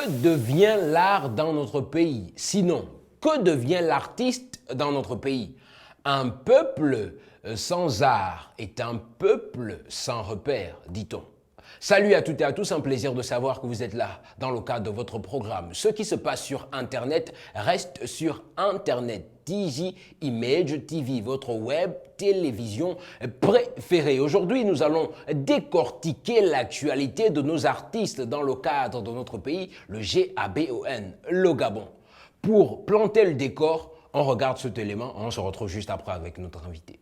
Que devient l'art dans notre pays? Sinon, que devient l'artiste dans notre pays? Un peuple sans art est un peuple sans repère, dit-on. Salut à toutes et à tous, un plaisir de savoir que vous êtes là dans le cadre de votre programme. Ce qui se passe sur Internet reste sur Internet. Digi Image TV, votre web télévision préférée. Aujourd'hui, nous allons décortiquer l'actualité de nos artistes dans le cadre de notre pays, le GABON, le Gabon. Pour planter le décor, on regarde cet élément, on se retrouve juste après avec notre invité.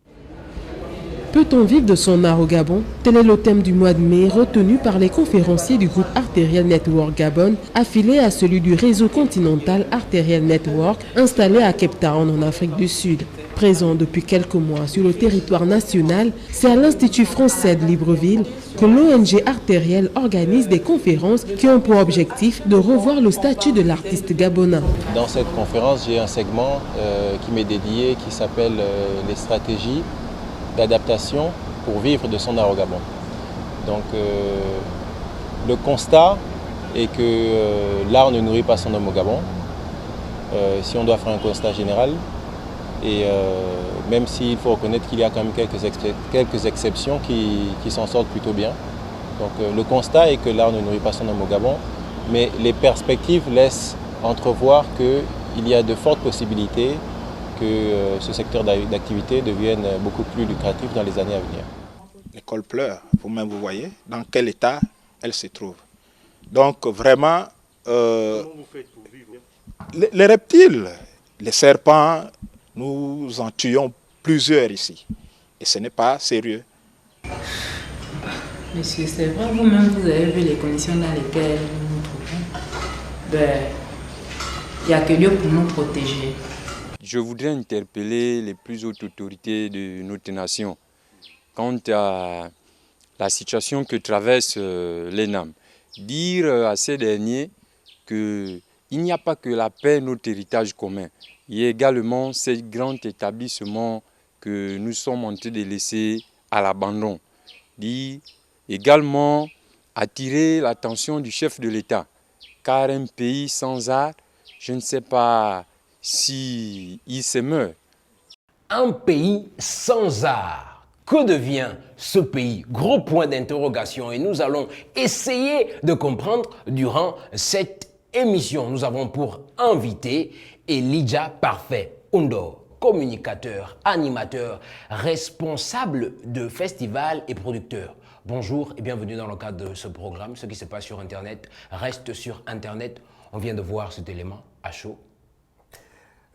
Peut-on vivre de son art au Gabon? Tel est le thème du mois de mai retenu par les conférenciers du groupe Arterial Network Gabon, affilié à celui du réseau continental Arterial Network, installé à Cape Town en Afrique du Sud. Présent depuis quelques mois sur le territoire national, c'est à l'Institut français de Libreville que l'ONG Arterial organise des conférences qui ont pour objectif de revoir le statut de l'artiste gabonais. Dans cette conférence, j'ai un segment qui m'est dédié qui s'appelle les stratégies d'adaptation pour vivre de son art au Gabon. Donc le constat est que l'art ne nourrit pas son homme au Gabon, si on doit faire un constat général, et même s'il faut reconnaître qu'il y a quand même quelques exceptions qui s'en sortent plutôt bien. Donc le constat est que l'art ne nourrit pas son homme au Gabon, mais les perspectives laissent entrevoir qu'il y a de fortes possibilités que ce secteur d'activité devienne beaucoup plus lucratif dans les années à venir. L'école pleure, vous-même vous voyez dans quel état elle se trouve. Donc vraiment, les reptiles, les serpents, nous en tuons plusieurs ici. Et ce n'est pas sérieux. Monsieur, c'est vrai, vous-même vous avez vu les conditions dans lesquelles nous nous trouvons. Il n'y a que Dieu pour nous protéger. Je voudrais interpeller les plus hautes autorités de notre nation quant à la situation que traverse l'ENAM. Dire à ces derniers qu'il n'y a pas que la paix, notre héritage commun. Il y a également ces grands établissements que nous sommes en train de laisser à l'abandon. Dire également attirer l'attention du chef de l'État. Car un pays sans art, je ne sais pas si il se meurt. Un pays sans art. Que devient ce pays? Gros point d'interrogation et nous allons essayer de comprendre durant cette émission. Nous avons pour invité Elijah Parfait Ondo, communicateur, animateur, responsable de festival et producteur. Bonjour et bienvenue dans le cadre de ce programme. Ce qui se passe sur Internet reste sur Internet. On vient de voir cet élément à chaud.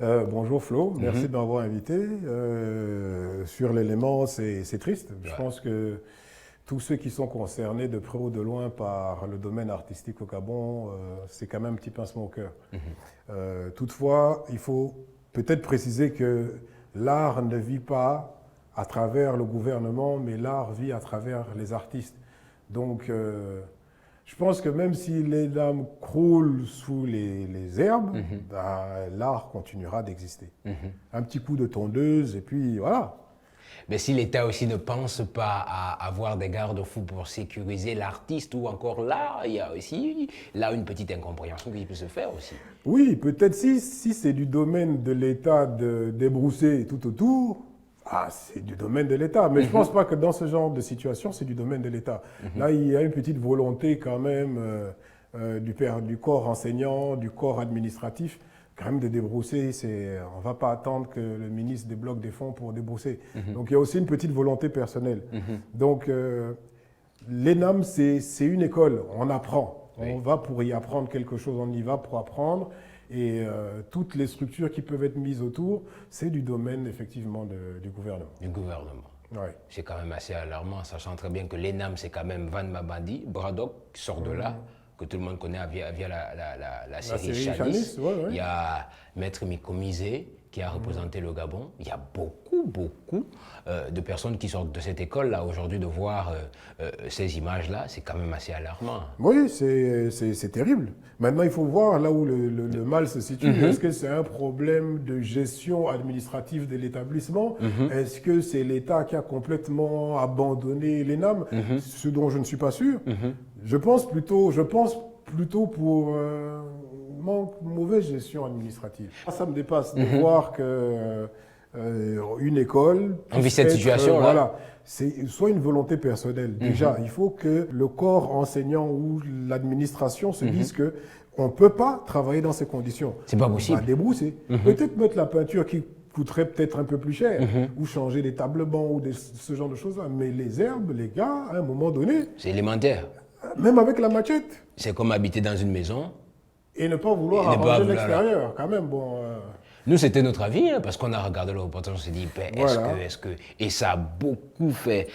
Bonjour Flo, merci de m'avoir invité. Sur l'élément, c'est triste. Je pense que tous ceux qui sont concernés de près ou de loin par le domaine artistique au Gabon, c'est quand même un petit pincement au cœur. Toutefois, il faut peut-être préciser que l'art ne vit pas à travers le gouvernement, mais l'art vit à travers les artistes. Donc, je pense que même si les dames croulent sous les herbes, l'art continuera d'exister. Un petit coup de tondeuse et puis voilà. Mais si l'État aussi ne pense pas à avoir des garde-fous pour sécuriser l'artiste ou encore l'art, il y a aussi là une petite incompréhension qui peut se faire aussi. Oui, peut-être si c'est du domaine de l'État de débrousser tout autour, c'est du domaine de l'État. Mais je ne pense pas que dans ce genre de situation, c'est du domaine de l'État. Là, il y a une petite volonté quand même du corps enseignant, du corps administratif, quand même de débrousser. On ne va pas attendre que le ministre débloque des fonds pour débrousser. Donc, il y a aussi une petite volonté personnelle. Donc, l'ENAM, c'est une école. On apprend. On va pour y apprendre quelque chose. On y va pour apprendre. Et toutes les structures qui peuvent être mises autour, c'est du domaine effectivement du gouvernement. Du gouvernement. Ouais. C'est quand même assez alarmant, sachant très bien que l'ENAM, c'est quand même Van Mabandi, Braddock, qui sort de là, que tout le monde connaît via la série Chanis. Il y a Maître Mikomisé, qui a représenté le Gabon. Il y a beaucoup de personnes qui sortent de cette école-là. Aujourd'hui, de voir ces images-là, c'est quand même assez alarmant. Oui, c'est terrible. Maintenant, il faut voir là où le mal se situe. Est-ce que c'est un problème de gestion administrative de l'établissement? Est-ce que c'est l'État qui a complètement abandonné l'ENAM? Ce dont je ne suis pas sûr. Je pense plutôt pour mauvaise gestion administrative. Ça me dépasse de voir que une école... On vit cette situation-là. Voilà, c'est soit une volonté personnelle. Déjà, il faut que le corps enseignant ou l'administration se dise que on ne peut pas travailler dans ces conditions. C'est pas possible. On va débrousser. Peut-être mettre la peinture qui coûterait peut-être un peu plus cher, ou changer les tables bancs, ou ce genre de choses-là. Mais les herbes, les gars, à un moment donné... C'est élémentaire. Même avec la machette. C'est comme habiter dans une maison. Et ne pas vouloir arranger l'extérieur, quand même. Bon, Nous, c'était notre avis, hein, parce qu'on a regardé le reportage, on s'est dit, ben, Voilà. est-ce que... Et ça a beaucoup fait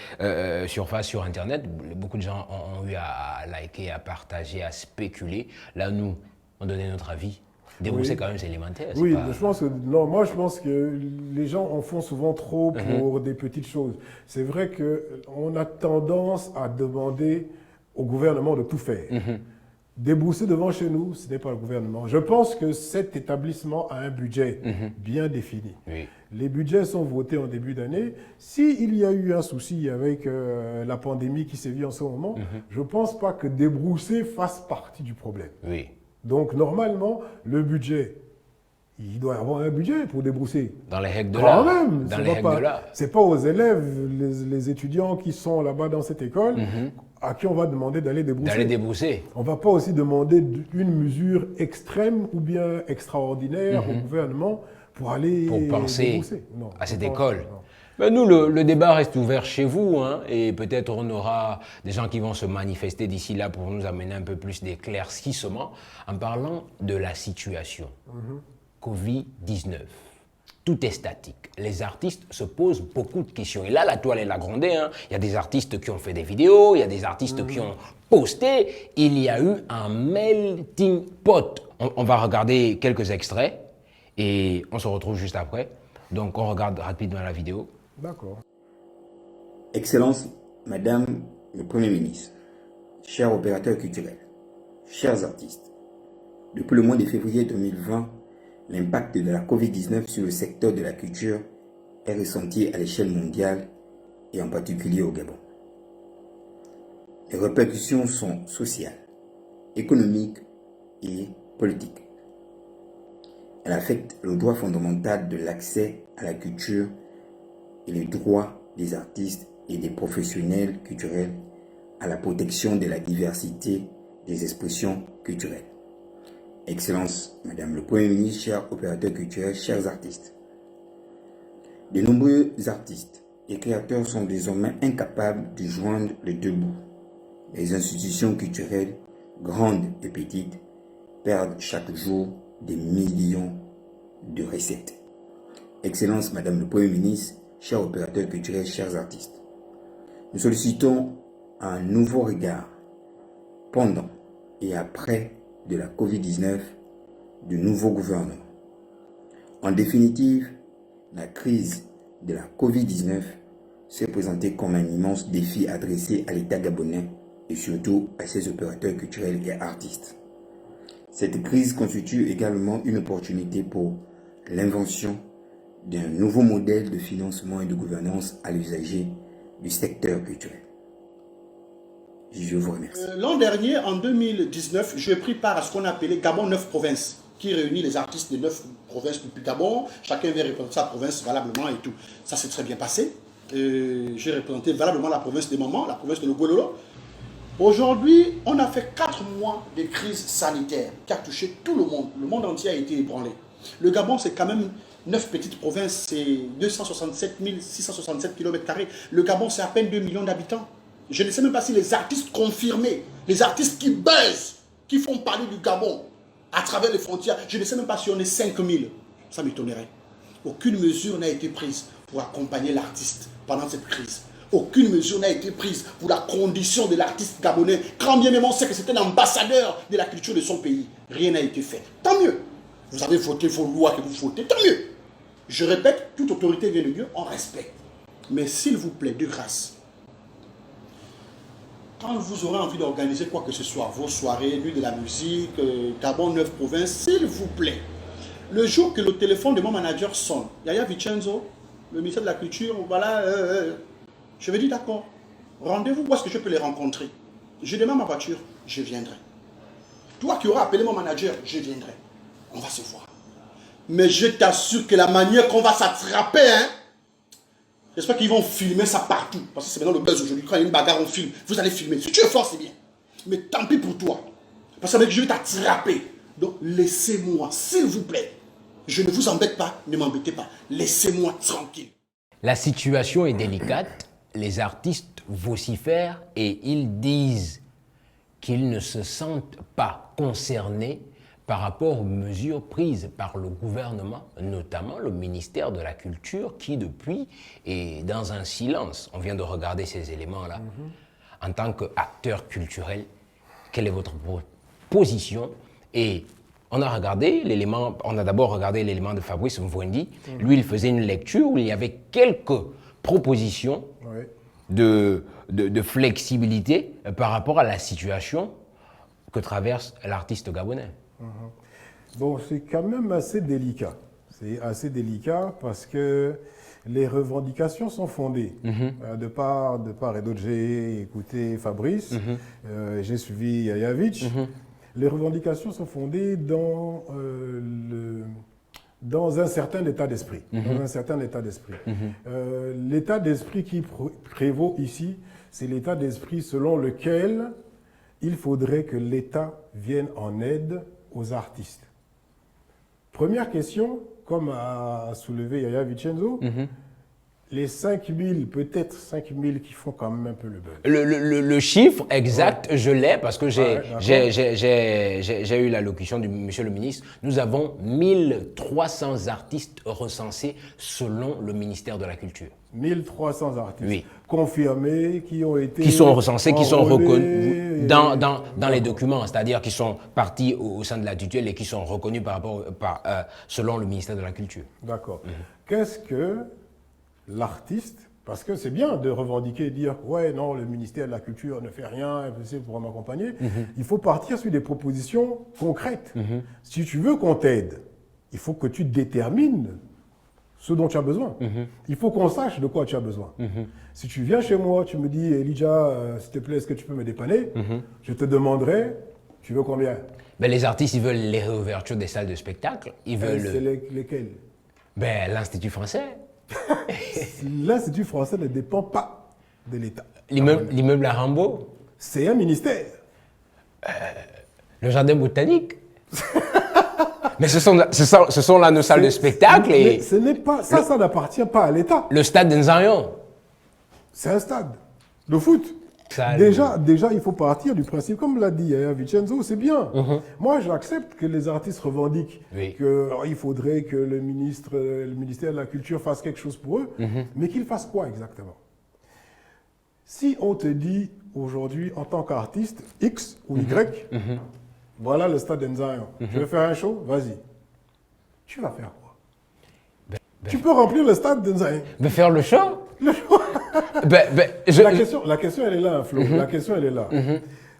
surface sur Internet. Beaucoup de gens ont eu à liker, à partager, à spéculer. Là, nous, on donnait notre avis. Débourser, quand même, c'est élémentaire. oui, pas... je pense que, non, moi, je pense que les gens en font souvent trop pour des petites choses. C'est vrai qu'on a tendance à demander au gouvernement de tout faire. Débourser devant chez nous, ce n'est pas le gouvernement. Je pense que cet établissement a un budget bien défini. Oui. Les budgets sont votés en début d'année. S'il y a eu un souci avec la pandémie qui sévit en ce moment, je ne pense pas que débourser fasse partie du problème. Oui. Donc, normalement, le budget, il doit y avoir un budget pour débrousser. Dans les règles de Quand l'art. même, Dans les règles de l'art. c'est pas aux élèves, les étudiants qui sont là-bas dans cette école, à qui on va demander d'aller débrousser. D'aller débourser. On ne va pas aussi demander une mesure extrême ou bien extraordinaire au gouvernement pour aller Pour penser débourser. Non, à cette je pense école. pas, non. Ben nous, le débat reste ouvert chez vous, hein, et peut-être on aura des gens qui vont se manifester d'ici là pour nous amener un peu plus d'éclaircissement en parlant de la situation. Covid-19. Tout est statique. Les artistes se posent beaucoup de questions. Et là, la toile est la grondée. Hein. Il y a des artistes qui ont fait des vidéos, il y a des artistes qui ont posté. Il y a eu un melting pot. On va regarder quelques extraits et on se retrouve juste après. Donc, on regarde rapidement la vidéo. D'accord. Excellence, Madame le Premier ministre, chers opérateurs culturels, chers artistes, depuis le mois de février 2020, l'impact de la Covid-19 sur le secteur de la culture est ressenti à l'échelle mondiale et en particulier au Gabon. Les répercussions sont sociales, économiques et politiques. Elle affecte le droit fondamental de l'accès à la culture et les droits des artistes et des professionnels culturels à la protection de la diversité des expressions culturelles. Excellence, Madame le Premier ministre, chers opérateurs culturels, chers artistes. De nombreux artistes et créateurs sont désormais incapables de joindre les deux bouts. Les institutions culturelles, grandes et petites, perdent chaque jour des millions de recettes. Excellence, Madame le Premier ministre, chers opérateurs culturels, chers artistes. Nous sollicitons un nouveau regard pendant et après de la Covid-19 du nouveau gouvernement. En définitive, la crise de la Covid-19 s'est présentée comme un immense défi adressé à l'État gabonais et surtout à ses opérateurs culturels et artistes. Cette crise constitue également une opportunité pour l'invention d'un nouveau modèle de financement et de gouvernance à l'usager du secteur culturel. Je vous remercie. L'an dernier, en 2019, j'ai pris part à ce qu'on appelait Gabon 9 provinces, qui réunit les artistes de 9 provinces du Gabon. Chacun vient représenter sa province valablement et tout. Ça s'est très bien passé. J'ai représenté valablement la province des Mamans, la province de Logololo. Aujourd'hui, on a fait 4 mois de crise sanitaire qui a touché tout le monde. Le monde entier a été ébranlé. Le Gabon, c'est quand même 9 petites provinces, c'est 267 667 km². Le Gabon, c'est à peine 2 millions d'habitants. Je ne sais même pas si les artistes confirmés, les artistes qui buzzent, qui font parler du Gabon à travers les frontières, je ne sais même pas si on est 5000. Ça m'étonnerait. Aucune mesure n'a été prise pour accompagner l'artiste pendant cette crise. Aucune mesure n'a été prise pour la condition de l'artiste gabonais, quand bien même on sait que c'est un ambassadeur de la culture de son pays. Rien n'a été fait. Tant mieux. Vous avez voté vos lois que vous votez, tant mieux. Je répète, toute autorité vient de Dieu, on respecte. Mais s'il vous plaît, de grâce, quand vous aurez envie d'organiser quoi que ce soit, vos soirées, nuit de la musique, Gabon 9 provinces, s'il vous plaît, le jour que le téléphone de mon manager sonne, Yaya Vicenzo, le ministère de la Culture, voilà, je vais dire d'accord, rendez-vous où est-ce que je peux les rencontrer. Je demande ma voiture, je viendrai. Toi qui auras appelé mon manager, je viendrai. On va se voir. Mais je t'assure que la manière qu'on va s'attraper, hein, j'espère qu'ils vont filmer ça partout. Parce que c'est maintenant le buzz aujourd'hui. Quand il y a une bagarre, on filme. Vous allez filmer. Si tu es fort, c'est bien. Mais tant pis pour toi. Parce que je vais t'attraper. Donc laissez-moi, s'il vous plaît. Je ne vous embête pas, ne m'embêtez pas. Laissez-moi tranquille. La situation est délicate. Les artistes vocifèrent et ils disent qu'ils ne se sentent pas concernés par rapport aux mesures prises par le gouvernement, notamment le ministère de la Culture, qui depuis est dans un silence. On vient de regarder ces éléments-là. En tant qu'acteur culturel, quelle est votre position? Et on a d'abord regardé l'élément de Fabrice Mvwendi. Lui, il faisait une lecture où il y avait quelques propositions de flexibilité par rapport à la situation que traverse l'artiste gabonais. Bon, c'est quand même assez délicat. C'est assez délicat parce que les revendications sont fondées. De part et d'autre, j'ai écouté Fabrice, j'ai suivi Yayavitch. Les revendications sont fondées dans un certain état d'esprit. L'état d'esprit qui prévaut ici, c'est l'état d'esprit selon lequel il faudrait que l'État vienne en aide aux artistes. Première question, comme a soulevé Yaya Vincenzo, les 5000, peut-être 5000 qui font quand même un peu le buzz. Le chiffre exact, je l'ai parce que j'ai eu l'allocution du monsieur le ministre. Nous avons 1300 artistes recensés selon le ministère de la Culture. 1300 artistes confirmés, qui ont été... Qui sont recensés, qui sont reconnus dans les documents, c'est-à-dire qui sont partis au sein de la tutelle et qui sont reconnus selon le ministère de la Culture. D'accord. Qu'est-ce que l'artiste, parce que c'est bien de revendiquer et dire « ouais, non, le ministère de la Culture ne fait rien, impossible pour m'accompagner ». Il faut partir sur des propositions concrètes. Si tu veux qu'on t'aide, il faut que tu détermines ce dont tu as besoin. Il faut qu'on sache de quoi tu as besoin. Si tu viens chez moi, tu me dis « Elijah, s'il te plaît, est-ce que tu peux me dépanner ?» Je te demanderai « tu veux combien ?» Ben, les artistes, ils veulent les réouvertures des salles de spectacle. Ils veulent... C'est lesquels? Ben, l'Institut français. L'Institut français ne dépend pas de l'État. L'immeuble à Rambo. C'est un ministère. Le jardin botanique. Mais ce sont là nos salles de spectacle. Mais ce n'est pas, ça n'appartient pas à l'État. Le stade d'Nzayon. C'est un stade de foot. Déjà, il faut partir du principe, comme l'a dit Yaya Vincenzo, c'est bien. Moi, j'accepte que les artistes revendiquent qu'il faudrait que le ministère de la Culture fasse quelque chose pour eux, mais qu'il fasse quoi exactement? Si on te dit aujourd'hui, en tant qu'artiste, X ou Y, voilà le stade d'Nzayon, je vais faire un show, vas-y. Tu vas faire quoi? Tu peux remplir le stade d'Nzayon. Mais faire le show? La question, elle est là, Flo. La question, elle est là.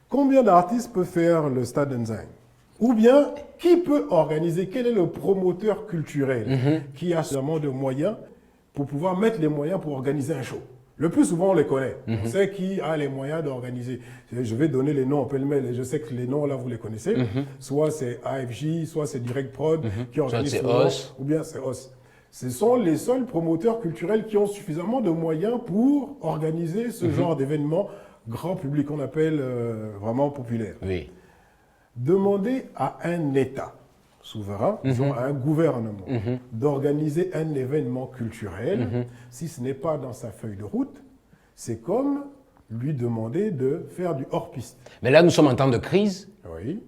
Combien d'artistes peuvent faire le stade d'Nzaï? Ou bien, qui peut organiser? Quel est le promoteur culturel qui a suffisamment de moyens pour pouvoir mettre les moyens pour organiser un show? Le plus souvent, on les connaît. On sait qui a les moyens d'organiser. Je vais donner les noms en pêle-mêle et je sais que les noms, là, vous les connaissez. Soit c'est AFJ, soit c'est Direct Prod qui organise souvent, ou bien c'est OS. Ce sont les seuls promoteurs culturels qui ont suffisamment de moyens pour organiser ce genre d'événement grand public, qu'on appelle vraiment populaire. Demander à un État souverain, à un gouvernement, d'organiser un événement culturel, si ce n'est pas dans sa feuille de route, c'est comme lui demander de faire du hors-piste. Mais là, nous sommes en temps de crise. Oui.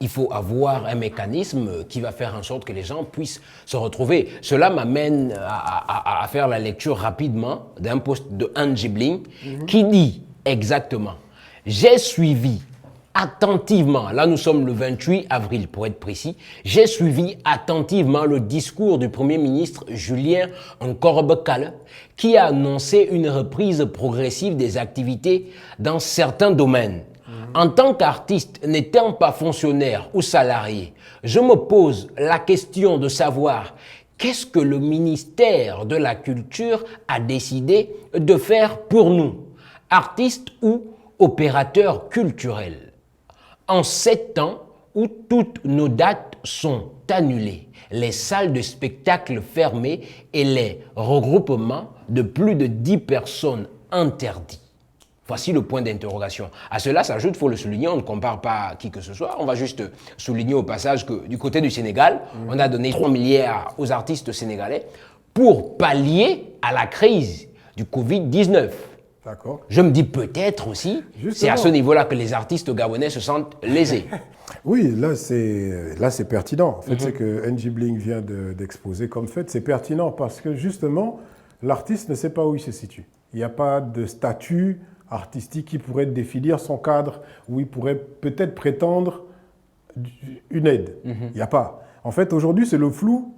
Il faut avoir un mécanisme qui va faire en sorte que les gens puissent se retrouver. Cela m'amène à faire la lecture rapidement d'un post de Anne Gibling qui dit exactement « J'ai suivi attentivement, là nous sommes le 28 avril pour être précis, j'ai suivi attentivement le discours du Premier ministre Julien Nkorbekale qui a annoncé une reprise progressive des activités dans certains domaines. En tant qu'artiste, n'étant pas fonctionnaire ou salarié, je me pose la question de savoir qu'est-ce que le ministère de la Culture a décidé de faire pour nous, artistes ou opérateurs culturels. En 7 ans, où toutes nos dates sont annulées, les salles de spectacle fermées et les regroupements de plus de 10 personnes interdits. Voici le point d'interrogation. À cela s'ajoute, il faut le souligner, on ne compare pas qui que ce soit. On va juste souligner au passage que du côté du Sénégal, on a donné 3 milliards aux artistes sénégalais pour pallier à la crise du Covid-19. D'accord. Je me dis peut-être aussi, c'est à ce niveau-là que les artistes gabonais se sentent lésés. Oui, là c'est pertinent. En fait, c'est que NG Bling vient d'exposer comme fait, c'est pertinent parce que justement, l'artiste ne sait pas où il se situe. Il n'y a pas de statut artistique qui pourrait définir son cadre, où il pourrait peut-être prétendre une aide. Il n'y a pas. En fait, aujourd'hui, c'est le flou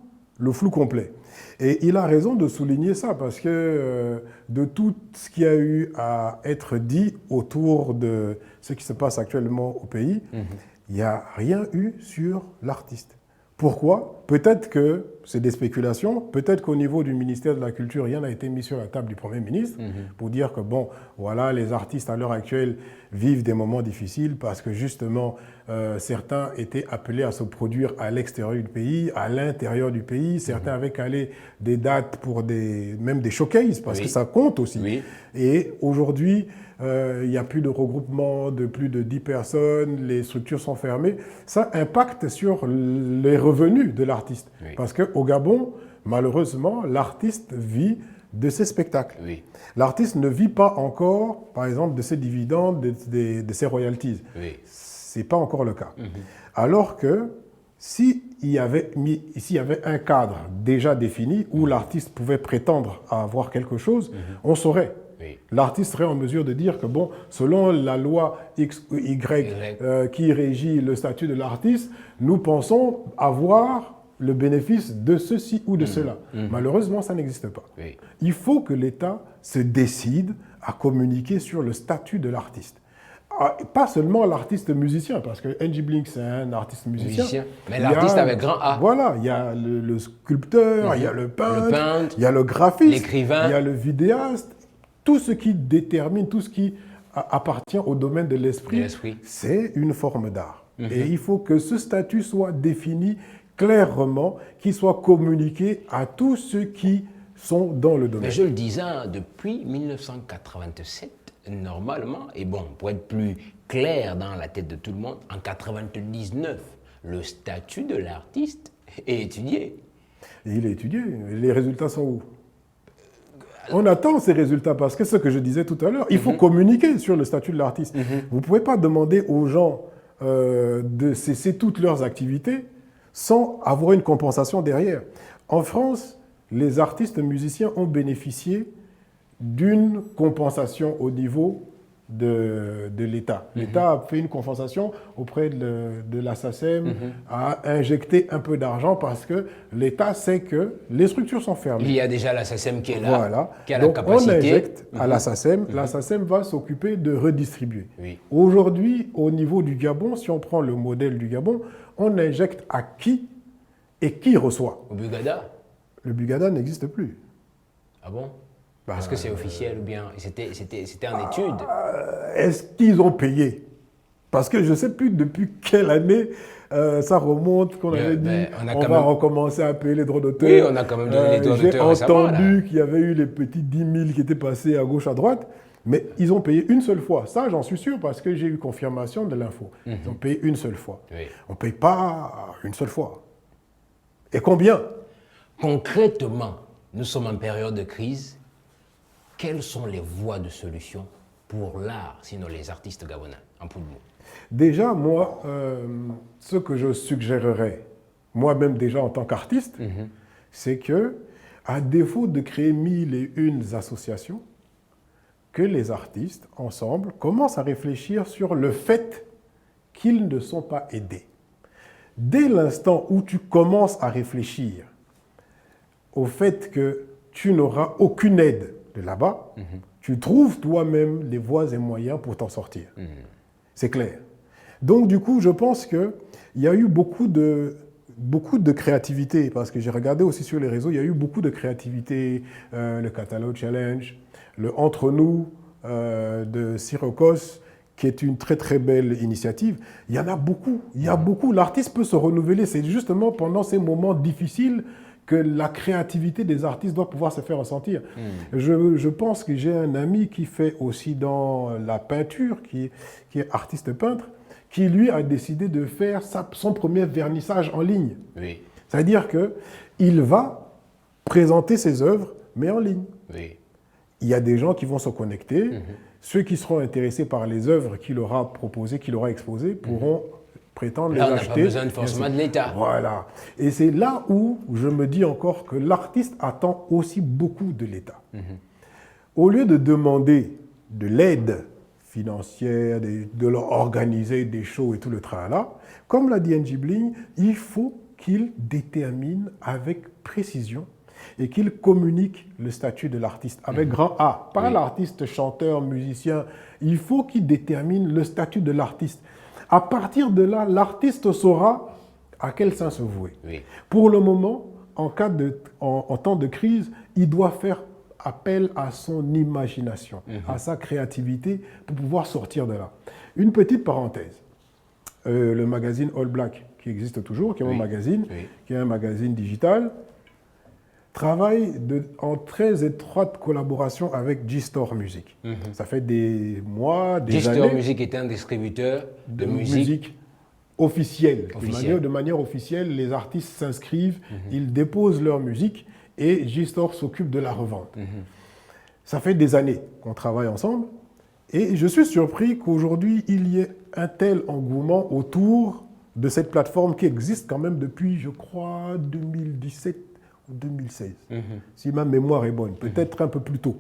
complet. Et il a raison de souligner ça, parce que de tout ce qui a eu à être dit autour de ce qui se passe actuellement au pays, il n'y a rien eu sur l'artiste. Pourquoi? Peut-être que c'est des spéculations, peut-être qu'au niveau du ministère de la Culture, rien n'a été mis sur la table du Premier ministre pour dire que, bon, voilà, les artistes à l'heure actuelle vivent des moments difficiles parce que justement, certains étaient appelés à se produire à l'extérieur du pays, à l'intérieur du pays, certains avaient calé des dates pour même des showcases, parce que ça compte aussi. Oui. Et aujourd'hui, il n'y a plus de regroupement de plus de 10 personnes, les structures sont fermées. Ça impacte sur les revenus de l'artiste. Oui. Parce qu'au Gabon, malheureusement, l'artiste vit de ses spectacles. Oui. L'artiste ne vit pas encore, par exemple, de ses dividendes, de ses royalties. Oui. Ce n'est pas encore le cas. Alors que s'il y avait un cadre déjà défini où l'artiste pouvait prétendre à avoir quelque chose, on saurait. Oui. L'artiste serait en mesure de dire que, bon, selon la loi X ou Y qui régit le statut de l'artiste, nous pensons avoir le bénéfice de ceci ou de cela. Malheureusement, ça n'existe pas. Oui. Il faut que l'État se décide à communiquer sur le statut de l'artiste. Pas seulement l'artiste musicien, parce que NG Blink, c'est un artiste musicien. Mais l'artiste avec grand A. Voilà, il y a le sculpteur, il y a le peintre, il y a le graphiste, l'écrivain, il y a le vidéaste. Tout ce qui détermine, tout ce qui appartient au domaine de l'esprit, c'est une forme d'art. Et il faut que ce statut soit défini clairement, qu'il soit communiqué à tous ceux qui sont dans le domaine. Mais je le disais, depuis 1987, normalement, et bon, pour être plus clair dans la tête de tout le monde, en 1999, le statut de l'artiste est étudié. Et il est étudié. Les résultats sont où? On attend ces résultats parce que ce que je disais tout à l'heure, il faut communiquer sur le statut de l'artiste. Vous ne pouvez pas demander aux gens de cesser toutes leurs activités sans avoir une compensation derrière. En France, les artistes musiciens ont bénéficié d'une compensation au niveau de l'État. L'État a fait une compensation auprès de la SACEM, a injecté un peu d'argent parce que l'État sait que les structures sont fermées. Il y a déjà la SACEM qui est là, voilà. qui a donc la capacité. On injecte à la SACEM, la SACEM va s'occuper de redistribuer. Oui. Aujourd'hui, au niveau du Gabon, si on prend le modèle du Gabon, on injecte à qui et qui reçoit? Au Bugada? Le Bugada n'existe plus. Ah bon? Est-ce que c'est officiel ou bien c'était en étude? Est-ce qu'ils ont payé? Parce que je ne sais plus depuis quelle année ça remonte qu'on avait dit on va recommencer à payer les droits d'auteur. Oui, on a quand même donné les droits d'auteur récemment. J'ai entendu qu'il y avait eu les petits 10 000 qui étaient passés à gauche, à droite, mais ils ont payé une seule fois. Ça, j'en suis sûr parce que j'ai eu confirmation de l'info. Ils ont payé une seule fois. Oui. On ne paye pas une seule fois. Et combien? Concrètement, nous sommes en période de crise. Quelles sont les voies de solution pour l'art, sinon les artistes gabonais, en peu de mots? Déjà, moi, ce que je suggérerais, moi-même déjà en tant qu'artiste, c'est que, à défaut de créer 1001 associations, que les artistes, ensemble, commencent à réfléchir sur le fait qu'ils ne sont pas aidés. Dès l'instant où tu commences à réfléchir au fait que tu n'auras aucune aide de là-bas, tu trouves toi-même les voies et moyens pour t'en sortir. C'est clair. Donc, du coup, je pense qu'il y a eu beaucoup de créativité, parce que j'ai regardé aussi sur les réseaux, il y a eu beaucoup de créativité, le Catalogue Challenge, le Entre nous de Sirocos, qui est une très très belle initiative. Il y en a beaucoup, il y a beaucoup. L'artiste peut se renouveler. C'est justement pendant ces moments difficiles que la créativité des artistes doit pouvoir se faire ressentir. Je pense que j'ai un ami qui fait aussi dans la peinture, qui est artiste peintre, qui lui a décidé de faire son premier vernissage en ligne. Oui. C'est-à-dire qu'il va présenter ses œuvres, mais en ligne. Oui. Il y a des gens qui vont se connecter. Ceux qui seront intéressés par les œuvres qu'il aura proposées, qu'il aura exposées, pourront prétendre les acheter. Là, on n'a pas besoin forcément de l'État. Voilà. Et c'est là où je me dis encore que l'artiste attend aussi beaucoup de l'État. Au lieu de demander de l'aide financière, de leur organiser des shows et tout le tralala, comme l'a dit Njibling, il faut qu'il détermine avec précision et qu'il communique le statut de l'artiste avec grand A, pas l'artiste chanteur, musicien. Il faut qu'il détermine le statut de l'artiste. À partir de là, l'artiste saura à quel sens se vouer. Oui. Pour le moment, en temps de crise, il doit faire appel à son imagination, à sa créativité pour pouvoir sortir de là. Une petite parenthèse. Le magazine All Black, qui existe toujours, qui est mon magazine, qui est un magazine digital, travaille en très étroite collaboration avec G-Store Music. Ça fait des mois, des années. G-Store Music est un distributeur de musique officielle. De manière officielle, les artistes s'inscrivent, ils déposent leur musique et G-Store s'occupe de la revente. Ça fait des années qu'on travaille ensemble et je suis surpris qu'aujourd'hui, il y ait un tel engouement autour de cette plateforme qui existe quand même depuis, je crois, 2017 ou 2016, si ma mémoire est bonne, peut-être un peu plus tôt.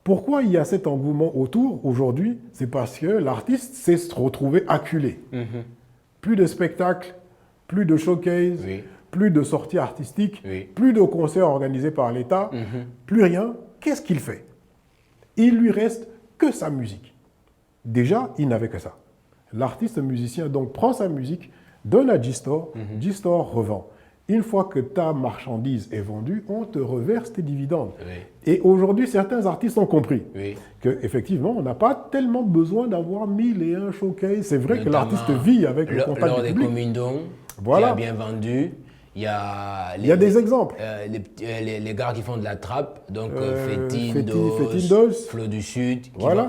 Pourquoi il y a cet engouement autour aujourd'hui? C'est parce que l'artiste s'est retrouvé acculé. Plus de spectacles, plus de showcase, plus de sorties artistiques, plus de concerts organisés par l'État, plus rien. Qu'est-ce qu'il fait? Il lui reste que sa musique. Déjà, il n'avait que ça. L'artiste musicien donc prend sa musique, donne à G-Store, G-Store revend. Une fois que ta marchandise est vendue, on te reverse tes dividendes. Et aujourd'hui, certains artistes ont compris qu'effectivement, on n'a pas tellement besoin d'avoir 1001 showcases. C'est vrai que l'artiste vit avec le contact lors du des public. Comindons, Voilà. qui a bien vendu. Il y a des exemples. Les gars qui font de la trappe, donc Fétine Dos, Flow du Sud,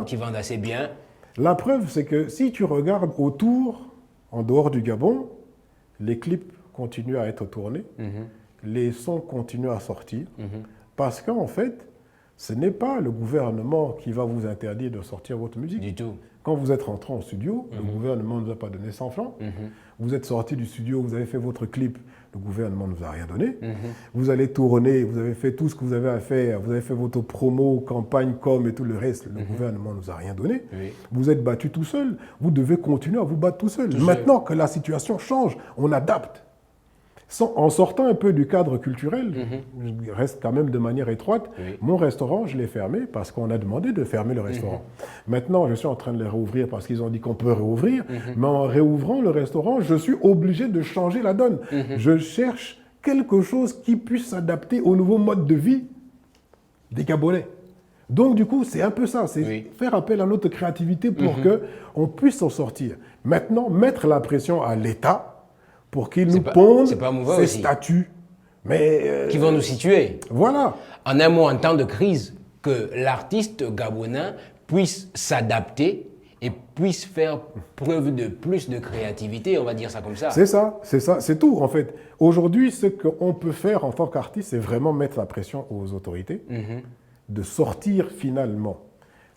qui vendent assez bien. La preuve, c'est que si tu regardes autour, en dehors du Gabon, les clips continuent à être tournés, les sons continuent à sortir, parce qu'en fait, ce n'est pas le gouvernement qui va vous interdire de sortir votre musique. Du tout. Quand vous êtes rentré en studio, le gouvernement ne vous a pas donné 100 francs. Vous êtes sorti du studio, vous avez fait votre clip, le gouvernement ne vous a rien donné. Vous allez tourner, vous avez fait tout ce que vous avez à faire, vous avez fait votre promo, campagne, com et tout le reste, le gouvernement ne vous a rien donné. Vous êtes battu tout seul, vous devez continuer à vous battre tout seul. Maintenant que la situation change, on adapte. En sortant un peu du cadre culturel, je reste quand même de manière étroite. Mon restaurant, je l'ai fermé parce qu'on a demandé de fermer le restaurant. Maintenant, je suis en train de le réouvrir parce qu'ils ont dit qu'on peut réouvrir. Mais en réouvrant le restaurant, je suis obligé de changer la donne. Je cherche quelque chose qui puisse s'adapter au nouveau mode de vie des Gabonais. Donc, du coup, c'est un peu ça. C'est faire appel à notre créativité pour qu'on puisse s'en sortir. Maintenant, mettre la pression à l'État pour qu'ils nous pondent ces statuts. Mais, qui vont nous situer. Voilà. En un mot, en temps de crise, que l'artiste gabonais puisse s'adapter et puisse faire preuve de plus de créativité, on va dire ça comme ça. C'est ça, c'est tout en fait. Aujourd'hui, ce qu'on peut faire en tant qu'artiste, c'est vraiment mettre la pression aux autorités, de sortir finalement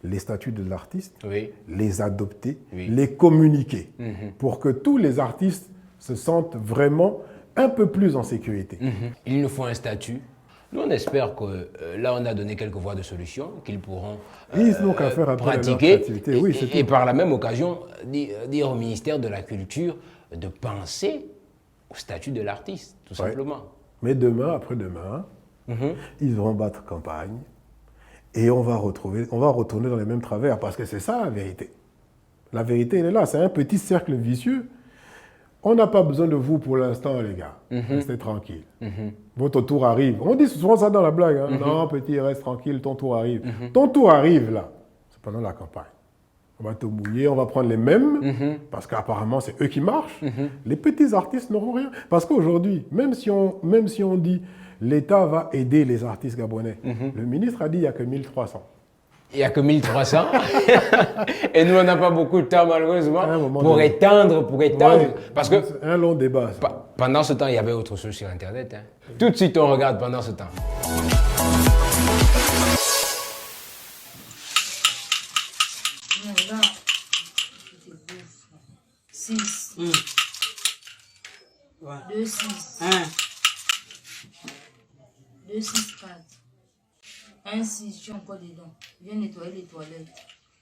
les statuts de l'artiste, les adopter, les communiquer, pour que tous les artistes se sentent vraiment un peu plus en sécurité. Il nous faut un statut. Nous, on espère que là, on a donné quelques voies de solution qu'ils pourront pratiquer et par la même occasion dire au ministère de la Culture de penser au statut de l'artiste, tout simplement. Mais demain, après-demain, ils vont battre campagne et on va retourner dans les mêmes travers parce que c'est ça la vérité. La vérité, elle est là. C'est un petit cercle vicieux. On n'a pas besoin de vous pour l'instant, les gars. Restez tranquille. Votre tour arrive. On dit souvent ça dans la blague. Non, petit, reste tranquille, ton tour arrive. Ton tour arrive, là. C'est pendant la campagne. On va te mouiller, on va prendre les mêmes, parce qu'apparemment, c'est eux qui marchent. Les petits artistes n'auront rien. Parce qu'aujourd'hui, même si on dit l'État va aider les artistes gabonais, le ministre a dit il n'y a que 1300. Il n'y a que 1300. Et nous, on n'a pas beaucoup de temps, malheureusement, pour étendre. Ouais, parce que c'est un long débat. Pendant ce temps, il y avait autre chose sur Internet. Hein. Tout de suite, on regarde pendant ce temps. Six. 2, 6. 2, 6, 4. 1, 6, je suis encore dedans. Viens nettoyer les toilettes.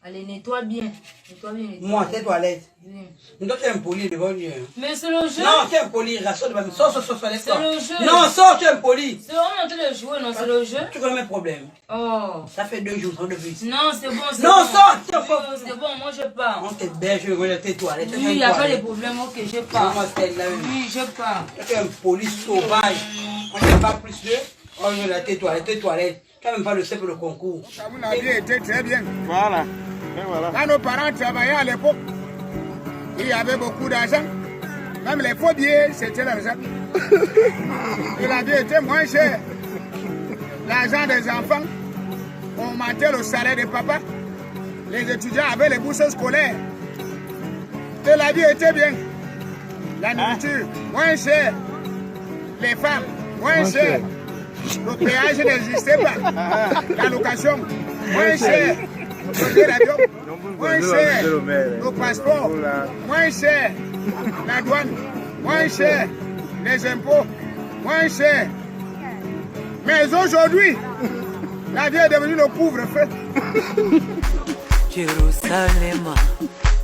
Allez, nettoie bien. Nettoie bien les toilettes. Moi, tes toilettes. Bien. Donc, tu es impoli devant Dieu. Mais c'est le jeu. Non, tu es impoli. Rassure devant Dieu. Sors, laisse c'est le jeu. Non, sors, tu es impoli. C'est vraiment en train de jouer, non, c'est le jeu. Tu connais mes problèmes. Oh. Ça fait 2 jours, sans depuis. Non, c'est bon, c'est non, bon. sors, tu es bon. C'est bon, moi je pars. On t'héberge, je vais tes toilettes. Oui, il n'y a pas de problème, ok, je pars. Oui, je pars. Tu es impoli sauvage. On n'est pas plus de. Oh, je vais tes toilettes. Tu n'as même pas le CEP le concours. Vous avez été très bien. Voilà. Quand nos parents travaillaient à l'époque, il y avait beaucoup d'argent. Même les faux billets, c'était l'argent. Et la vie était moins chère. L'argent des enfants, on mentait le salaire de papa. Les étudiants avaient les bourses scolaires. Et la vie était bien. La nourriture, moins chère. Les femmes, moins chères. Le péage n'existait pas. La location, moins chère. Le billet d'avion, moins cher. Nos passeports, moins cher. La douane, moins cher. Les impôts, moins cher. Mais aujourd'hui, la vie est devenue le couvre-feu. Jerusalem,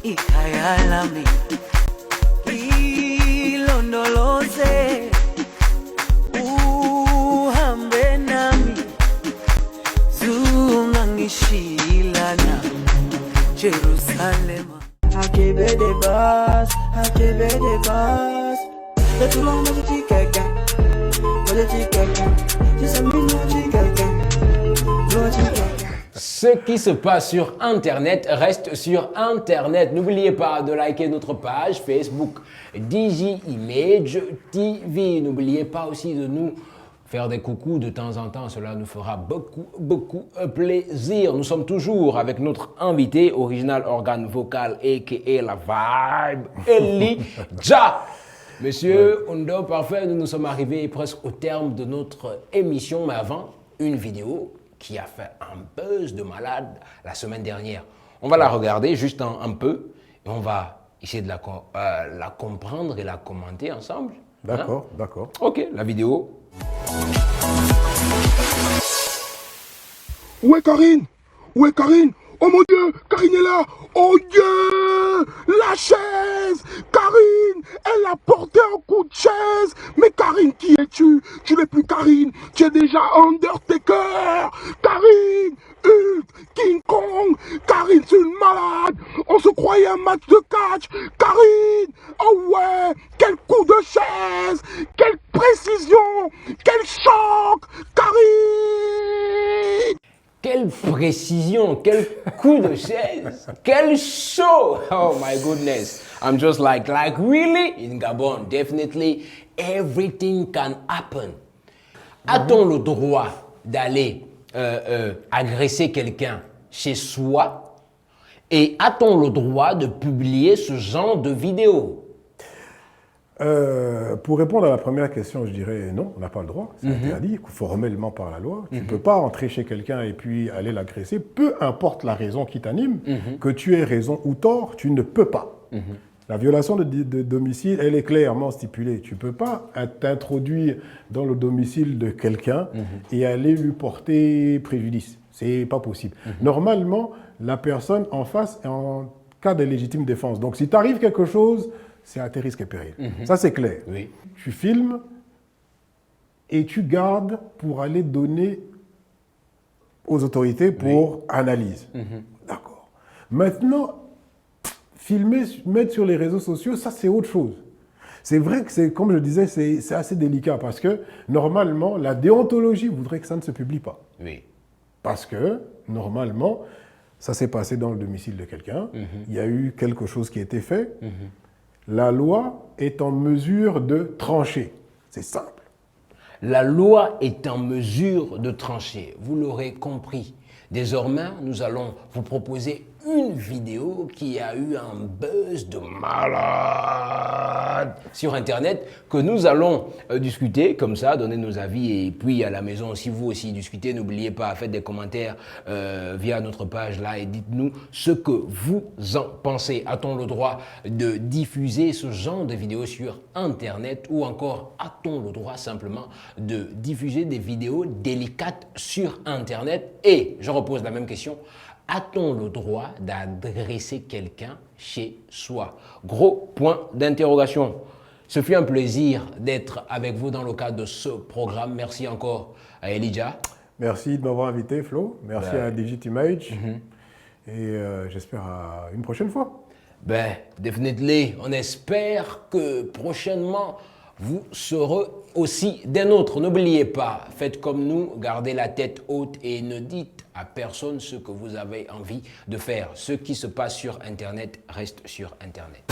ikayalami, ilondoloze. Jerusalem. Akebe de bas. Et tout le monde dit quelqu'un. Ce qui se passe sur Internet reste sur Internet. N'oubliez pas de liker notre page Facebook Digi Image TV. N'oubliez pas aussi de nous faire des coucous de temps en temps, cela nous fera beaucoup plaisir. Nous sommes toujours avec notre invité, original organe vocal, a.k.a. la vibe, Elijah. Monsieur Ondo Parfait, nous sommes arrivés presque au terme de notre émission, mais avant, une vidéo qui a fait un buzz de malade la semaine dernière. On va la regarder juste un peu et on va essayer de la comprendre et la commenter ensemble. D'accord, d'accord. Ok, la vidéo. Où est Karine? Oh mon Dieu, Karine est là. Oh Dieu, la chaise. Karine, elle a porté un coup de chaise. Mais Karine, qui es-tu? Tu n'es plus Karine, tu es déjà Undertaker. Karine, Hulk, King Kong. Karine, c'est une malade. On se croyait un match de catch. Karine, oh ouais, quel coup de chaise. Quelle précision, quel choc. Karine. Quelle précision, quel coup de chaise, quel show! Oh my goodness. I'm just like really? In Gabon, definitely everything can happen. A-t-on le droit d'aller agresser quelqu'un chez soi? Et a-t-on le droit de publier ce genre de vidéo? Pour répondre à la première question, je dirais non, on n'a pas le droit. C'est interdit formellement par la loi. Tu ne peux pas entrer chez quelqu'un et puis aller l'agresser. Peu importe la raison qui t'anime, que tu aies raison ou tort, tu ne peux pas. La violation de domicile, elle est clairement stipulée. Tu ne peux pas t'introduire dans le domicile de quelqu'un et aller lui porter préjudice. Ce n'est pas possible. Normalement, la personne en face est en cas de légitime défense. Donc si t'arrive quelque chose, c'est à tes risques et périls. Ça, c'est clair. Oui. Tu filmes et tu gardes pour aller donner aux autorités pour analyse. D'accord. Maintenant, filmer, mettre sur les réseaux sociaux, ça, c'est autre chose. C'est vrai que, c'est, comme je disais, c'est assez délicat parce que, normalement, la déontologie voudrait que ça ne se publie pas. Oui. Parce que, normalement, Ça s'est passé dans le domicile de quelqu'un. Il y a eu quelque chose qui a été fait. La loi est en mesure de trancher. C'est simple. La loi est en mesure de trancher. Vous l'aurez compris. Désormais, nous allons vous proposer une vidéo qui a eu un buzz de malade sur Internet que nous allons discuter comme ça, donner nos avis et puis à la maison, si vous aussi discutez, n'oubliez pas, faites des commentaires via notre page là et dites-nous ce que vous en pensez. A-t-on le droit de diffuser ce genre de vidéos sur Internet ou encore a-t-on le droit simplement de diffuser des vidéos délicates sur Internet? Et je repose la même question. A-t-on le droit d'adresser quelqu'un chez soi? Gros point d'interrogation. Ce fut un plaisir d'être avec vous dans le cadre de ce programme. Merci encore à Elijah. Merci de m'avoir invité, Flo. Merci à Digitimage. Et j'espère à une prochaine fois. Definitely. On espère que prochainement, vous serez aussi des nôtres. N'oubliez pas, faites comme nous, gardez la tête haute et ne dites à personne ce que vous avez envie de faire. Ce qui se passe sur Internet reste sur Internet.